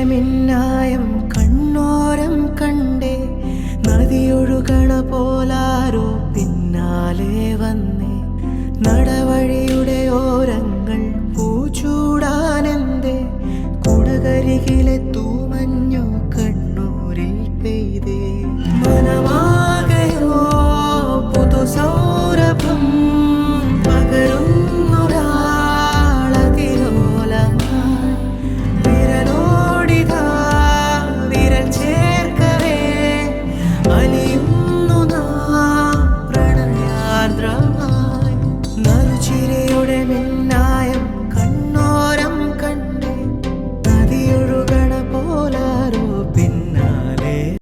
മിന്നായം കണ്ണോരം കണ്ടേ നദിയൊഴുകണ പോലാരോ പിന്നാലെ വന്നേ നടവഴിയുടെ ഓരങ്ങൾ പൂച്ചൂടാനെന്തേ കുടകരികിലെ തൂമഞ്ഞു കണ്ണൂരിൽ പെയ്തേ